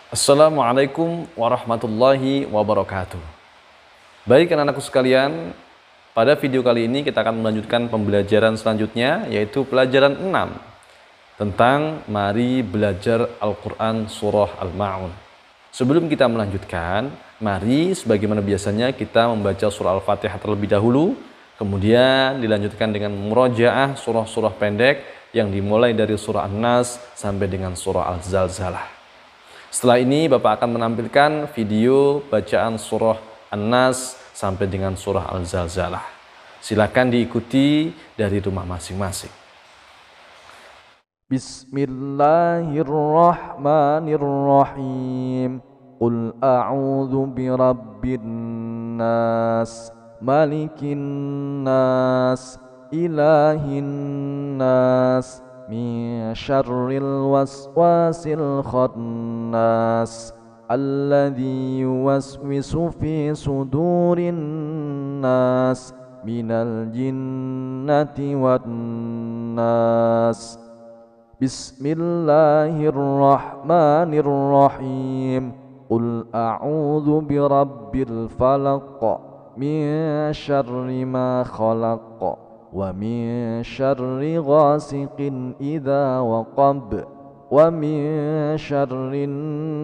Assalamualaikum warahmatullahi wabarakatuh. Baik anak-anakku sekalian, pada video kali ini kita akan melanjutkan pembelajaran selanjutnya, yaitu pelajaran 6 tentang mari belajar Al-Quran Surah Al-Ma'un. Sebelum kita melanjutkan, mari sebagaimana biasanya kita membaca surah Al-Fatihah terlebih dahulu, kemudian dilanjutkan dengan murojaah surah-surah pendek yang dimulai dari surah An-Nas sampai dengan surah Al-Zalzalah. Setelah ini Bapak akan menampilkan video bacaan surah An-Nas sampai dengan surah Al-Zalzalah. Silakan diikuti dari rumah masing-masing. Bismillahirrahmanirrahim. Qul a'udzu birabbin nas, malikin nas, ilahin nas, min syarril waswasil khannas, alladzi yuwaswisu fi sudurin nas, minal jinnati wan nas. Bismillahirrahmanirrahim. Qul a'udzu birabbil falaq, min syarri ma khalaq, wa min syarri ghasiqin idza waqab, wa min syarri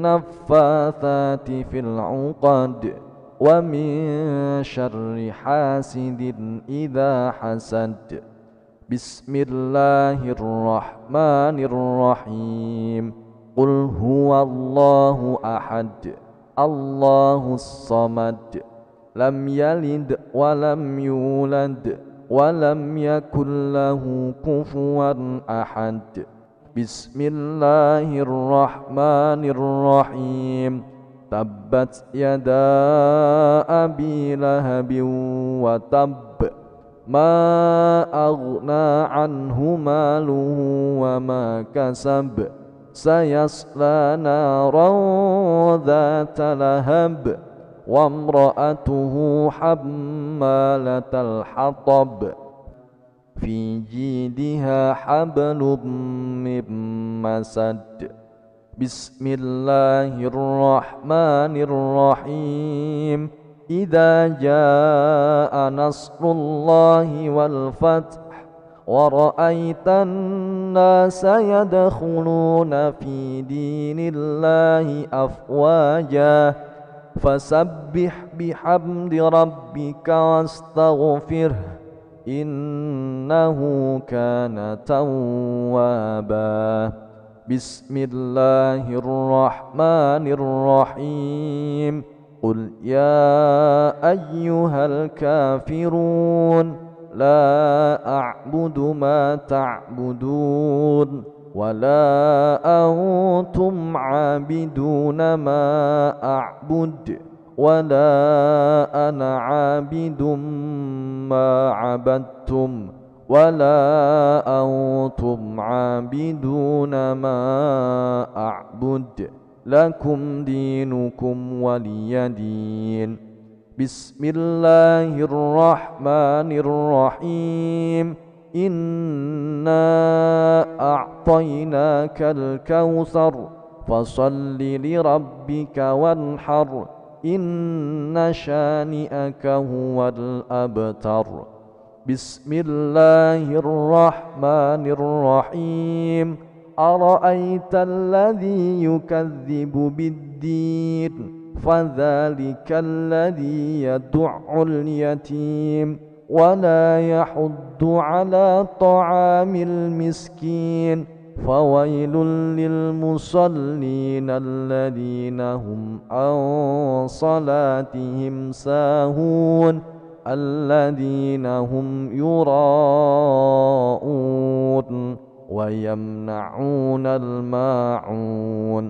naffatsati fil 'uqad, wa min syarri hasidin idza hasad. Bismillahirrahmanirrahim. Qul huwallahu ahad, Allahus samad, lam yalid wa lam yulad wa lam yakul lahu kufuwan ahad. Bismillahirrahmanirrahim. Tabbat yada abi lahabin wa tabb, ma aghna anhu maluhu wa ma kasab, sayasla naran dhata lahab, wa imra'atuhu hammalatal hatab, fi jidiha hablum min masad. Bismillahirrahmanirrahim. Idza jaa nasrullahi wal fath, wa ra'aitan nasa yadkhuluna fi dinillahi afwaja, fasabbih bihamdi rabbika wastaghfirh, innahu kana tawwaba. Bismillahirrahmanirrahim. Qul ya ayyuhal kafirun, la a'budu ma ta'budun, wa la antum 'abiduna ma a'bud, wa la ana 'abidum ma 'abadtum, wa la antum 'abiduna ma a'bud, lakum dinukum waliyadin. Bismillahirrahmanirrahim. Inna a'tainakal kautsar, fasalli lirabbika wanhar, inna syani'aka huwal abtar. Bismillahirrahmanirrahim. Ara'aita alladhi yukazzibu bid-din, fadhalika alladhi yad'ul yatim, wa la yahuddu ala ta'amil miskin, fawailul lil musallin alladhina hum an salatihim sahun, alladhina hum yura'un wa yamna'unal ma'un.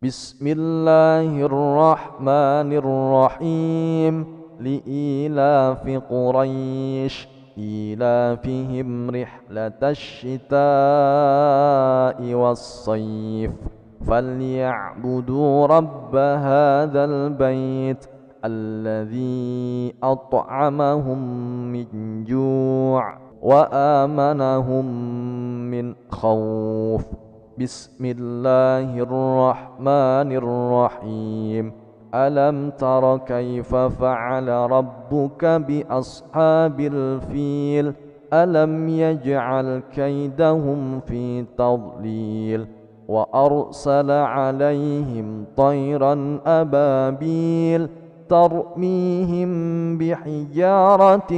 Bismillahirrahmanirrahim. Li'ilafi Quraisy, ilafihim rihlatash shita'i was-sayf, falya'budu rabba hadzal bait, alladzi at'amahum min ju' wa amanahum min khawf. بسم الله الرحمن الرحيم ألم تر كيف فعل ربك بأصحاب الفيل ألم يجعل كيدهم في تضليل وأرسل عليهم طيرا أبابيل ترميهم بحجارة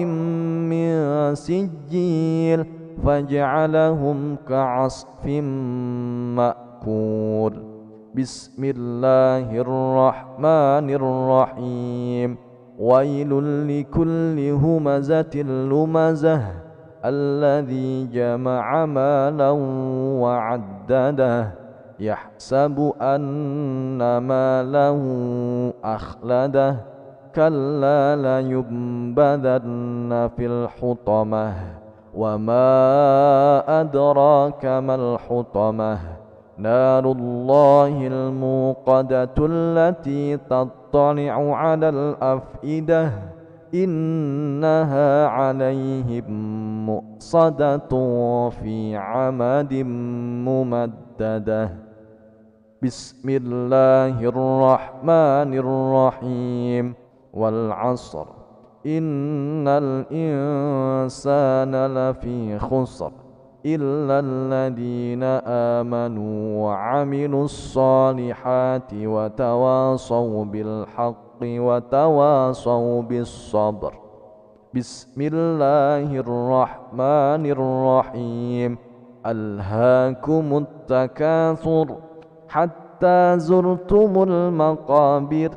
من سجيل فجعلهم كعصف مأكول بسم الله الرحمن الرحيم ويل لكل همزة لمزة الذي جمع مالا وعدده يحسب أن ماله أخلده كلا لينبذن في الحطمة وما أدراك ما الحطمة نار الله الموقدة التي تطلع على الأفئدة إنها عليهم مؤصدة في عمد ممددة بسم الله الرحمن الرحيم والعصر إن الإنسان لفي خسر إلا الذين آمنوا وعملوا الصالحات وتواصوا بالحق وتواصوا بالصبر بسم الله الرحمن الرحيم ألهاكم التكاثر حتى زرتم المقابر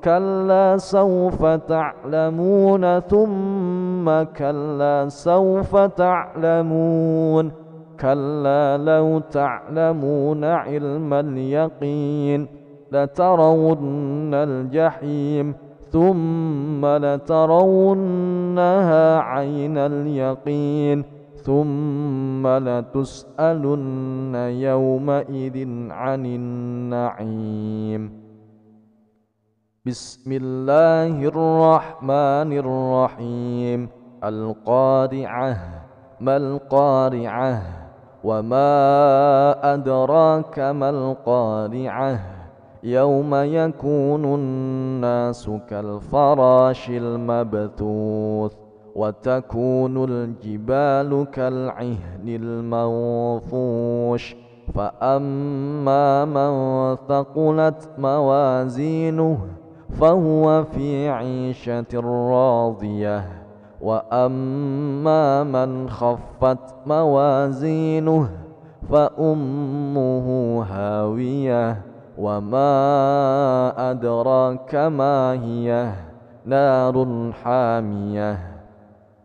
كلا سوف تعلمون ثم كلا سوف تعلمون كلا لو تعلمون علم اليقين لترون الجحيم ثم لترونها عين اليقين ثم لتسألن يومئذ عن النعيم بسم الله الرحمن الرحيم القارعة ما القارعة وما أدراك ما القارعة يوم يكون الناس كالفراش المبثوث وتكون الجبال كالعهن المنفوش فأما من ثقلت موازينه فهو في عيشة راضية وأما من خفت موازينه فأمه هاوية وما أدراك ما هي نار حامية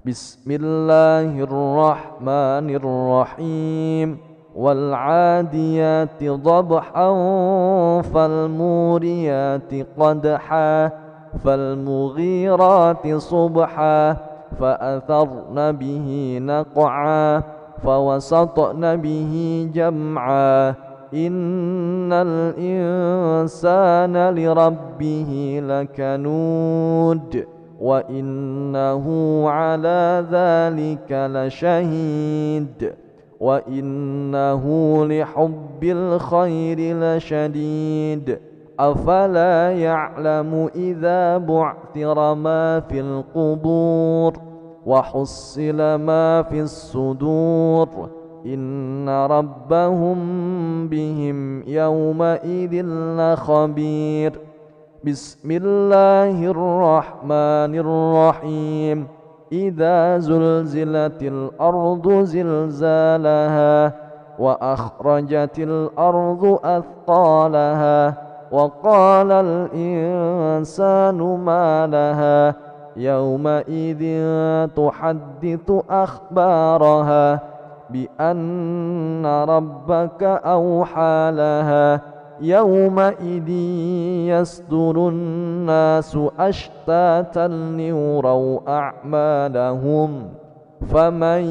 بسم الله الرحمن الرحيم والعاديات ضبحا فالموريات قدحا فالمغيرات صبحا فأثرن به نقعا فوسطن به جمعا إن الإنسان لربه لكنود وإنه على ذلك لشهيد وإنه لحب الخير لشديد أفلا يعلم إذا بعثر ما في القبور وحصل ما في الصدور إن ربهم بهم يومئذ لخبير بسم الله الرحمن الرحيم إذا زلزلت الأرض زلزالها وأخرجت الأرض أثقالها وقال الإنسان ما لها يومئذ تحدث أخبارها بأن ربك أوحى لها يومئذ يصدر الناس أشتاتا ليروا أعمالهم فمن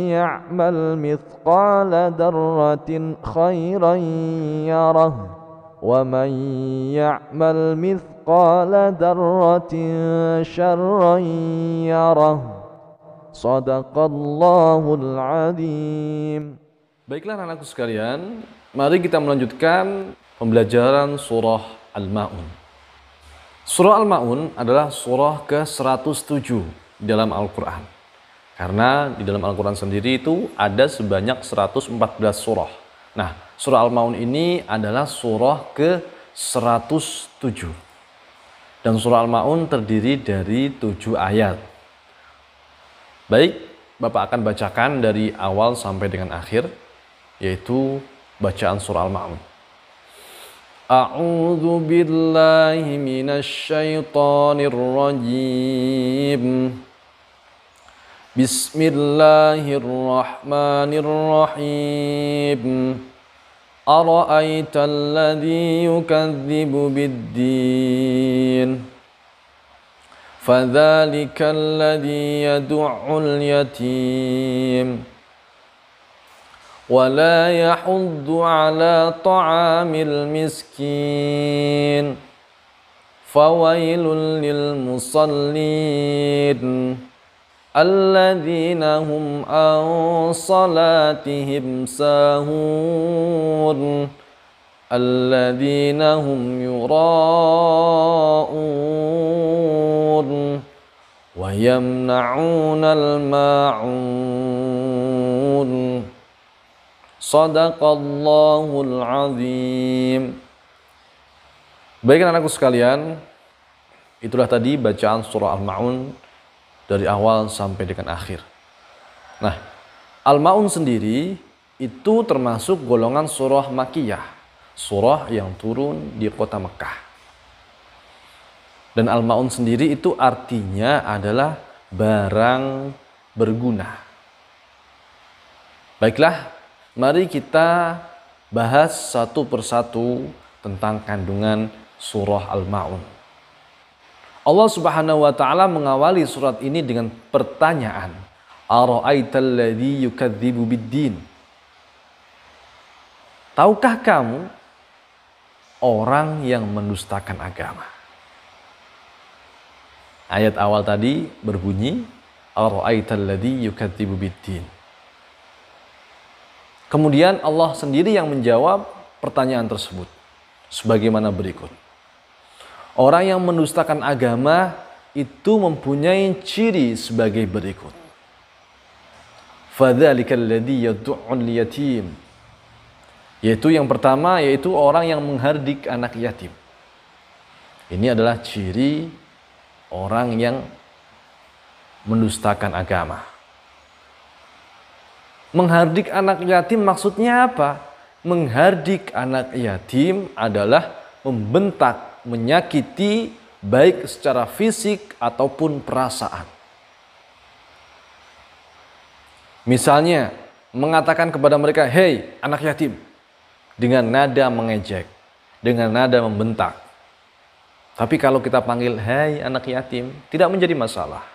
يعمل مثقال ذرة خيرا يره ومن يعمل مثقال ذرة شرا يره صدق الله العظيم. Baiklah anak-anakku sekalian, mari kita melanjutkan pembelajaran surah Al-Ma'un. Surah Al-Ma'un adalah surah ke-107 di dalam Al-Quran. Karena di dalam Al-Quran sendiri itu ada sebanyak 114 surah. Nah, surah Al-Ma'un ini adalah surah ke-107. Dan surah Al-Ma'un terdiri dari 7 ayat. Baik, Bapak akan bacakan dari awal sampai dengan akhir, yaitu bacaan surah Al-Ma'un. A'udzu billahi minasy syaithanir rajim. Bismillahirrahmanirrahim. Ara'aital ladzi yukadzibu bid-din. Fadzalika alladzi yad'ul yatim. ولا يحض على طعام المسكين فويل للمصلين الذين هم عن صلاتهم ساهون الذين هم يراءون ويمنعون الماعون Sadaqallahul azim. Baik anakku sekalian, itulah tadi bacaan surah Al-Ma'un dari awal sampai dengan akhir. Nah, Al-Ma'un sendiri itu termasuk golongan surah Makkiyah, surah yang turun di kota Mekah. Dan Al-Ma'un sendiri itu artinya adalah barang berguna. Baiklah, mari kita bahas satu persatu tentang kandungan surah Al-Ma'un. Allah Subhanahu wa taala mengawali surat ini dengan pertanyaan, Ara'aital ladzi yukadzibu bid-din. Tahukah kamu orang yang mendustakan agama? Ayat awal tadi berbunyi, Ara'aital ladzi yukadzibu bid-din. Kemudian Allah sendiri yang menjawab pertanyaan tersebut sebagaimana berikut. Orang yang mendustakan agama itu mempunyai ciri sebagai berikut. Fadzalika alladzi yad'ul yatim. Yaitu yang pertama, yaitu orang yang menghardik anak yatim. Ini adalah ciri orang yang mendustakan agama. Menghardik anak yatim maksudnya apa? Menghardik anak yatim adalah membentak, menyakiti baik secara fisik ataupun perasaan. Misalnya, mengatakan kepada mereka, "Hei anak yatim," dengan nada mengejek, dengan nada membentak. Tapi kalau kita panggil, "Hei anak yatim," tidak menjadi masalah.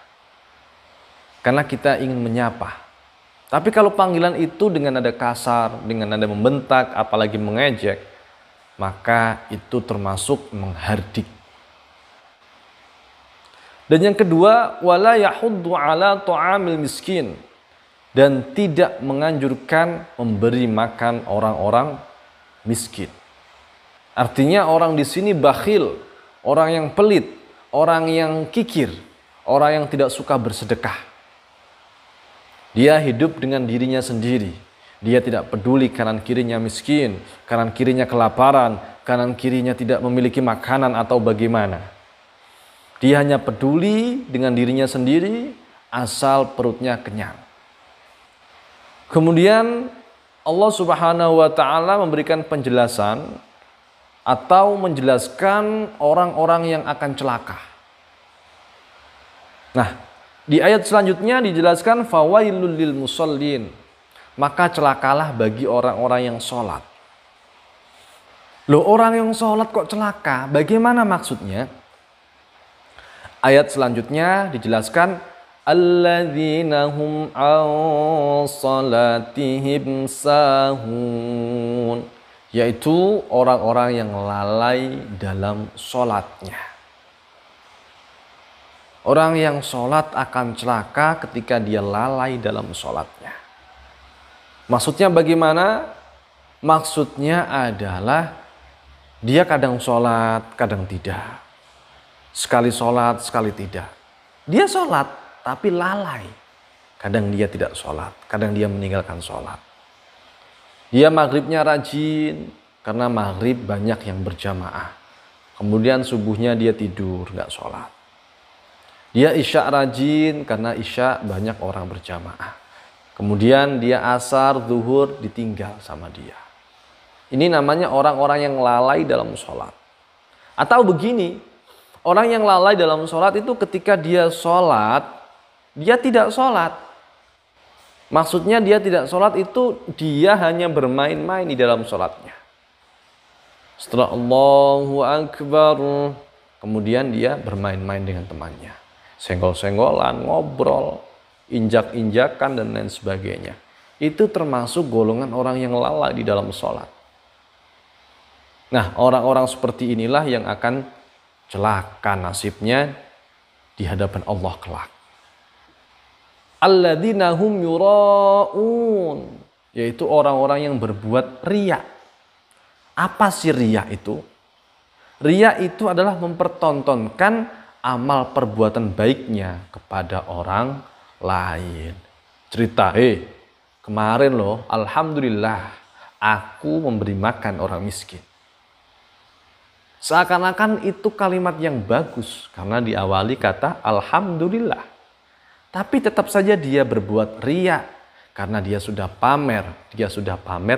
Karena kita ingin menyapa. Tapi kalau panggilan itu dengan nada kasar, dengan nada membentak, apalagi mengejek, maka itu termasuk menghardik. Dan yang kedua, wala yahuddu ala ta'amil miskin, dan tidak menganjurkan memberi makan orang-orang miskin. Artinya orang di sini bakhil, orang yang pelit, orang yang kikir, orang yang tidak suka bersedekah. Dia hidup dengan dirinya sendiri. Dia tidak peduli kanan kirinya miskin, kanan kirinya kelaparan, kanan kirinya tidak memiliki makanan atau bagaimana. Dia hanya peduli dengan dirinya sendiri asal perutnya kenyang. Kemudian Allah Subhanahu wa taala memberikan penjelasan atau menjelaskan orang-orang yang akan celaka. Nah, di ayat selanjutnya dijelaskan fawailul lil musallin, maka celakalah bagi orang-orang yang sholat. Loh, orang yang sholat kok celaka? Bagaimana maksudnya? Ayat selanjutnya dijelaskan alladzina hum an salatihim sahun, yaitu orang-orang yang lalai dalam sholatnya. Orang yang sholat akan celaka ketika dia lalai dalam sholatnya. Maksudnya bagaimana? Maksudnya adalah dia kadang sholat, kadang tidak. Sekali sholat, sekali tidak. Dia sholat, tapi lalai. Kadang dia tidak sholat, kadang dia meninggalkan sholat. Dia maghribnya rajin, karena maghrib banyak yang berjamaah. Kemudian subuhnya dia tidur, nggak sholat. Dia isya rajin, karena isya banyak orang berjamaah. Kemudian dia asar, zuhur ditinggal sama dia. Ini namanya orang-orang yang lalai dalam sholat. Atau begini, orang yang lalai dalam sholat itu ketika dia sholat, dia tidak sholat. Maksudnya dia tidak sholat itu dia hanya bermain-main di dalam sholatnya. Setelah Allahu Akbar, kemudian dia bermain-main dengan temannya. Senggol-senggolan, ngobrol, injak-injakan dan lain sebagainya. Itu termasuk golongan orang yang lalai di dalam sholat. Nah, orang-orang seperti inilah yang akan celaka nasibnya di hadapan Allah kelak. Alladzina hum yura'un, yaitu orang-orang yang berbuat riya. Apa sih riya itu? Riya itu adalah mempertontonkan amal perbuatan baiknya kepada orang lain. Cerita, kemarin loh, alhamdulillah aku memberi makan orang miskin. Seakan-akan itu kalimat yang bagus karena diawali kata alhamdulillah. Tapi tetap saja dia berbuat riya karena dia sudah pamer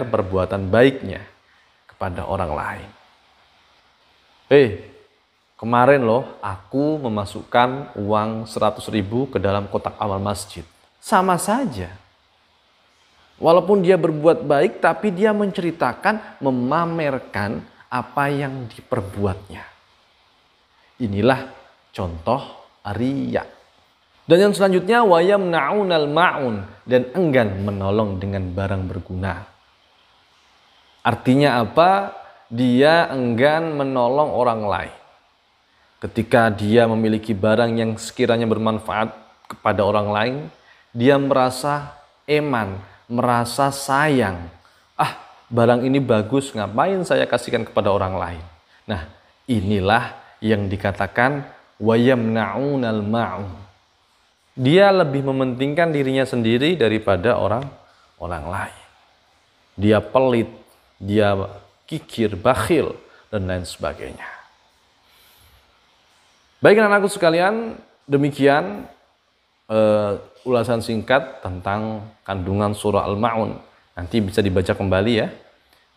perbuatan baiknya kepada orang lain. Kemarin loh aku memasukkan uang 100.000 ke dalam kotak amal masjid. Sama saja. Walaupun dia berbuat baik tapi dia menceritakan, memamerkan apa yang diperbuatnya. Inilah contoh riya. Dan yang selanjutnya wa yamna'unal ma'un, dan enggan menolong dengan barang berguna. Artinya apa? Dia enggan menolong orang lain. Ketika dia memiliki barang yang sekiranya bermanfaat kepada orang lain, dia merasa eman, merasa sayang. Barang ini bagus, ngapain saya kasihkan kepada orang lain? Nah, inilah yang dikatakan wa yamna'unal ma'un. Dia lebih mementingkan dirinya sendiri daripada orang lain. Dia pelit, dia kikir, bakhil, dan lain sebagainya. Baik anak-anakku sekalian, demikian ulasan singkat tentang kandungan surah Al-Ma'un. Nanti bisa dibaca kembali ya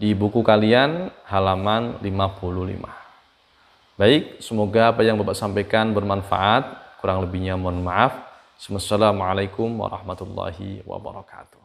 di buku kalian halaman 55. Baik, semoga apa yang Bapak sampaikan bermanfaat. Kurang lebihnya mohon maaf. Wassalamualaikum warahmatullahi wabarakatuh.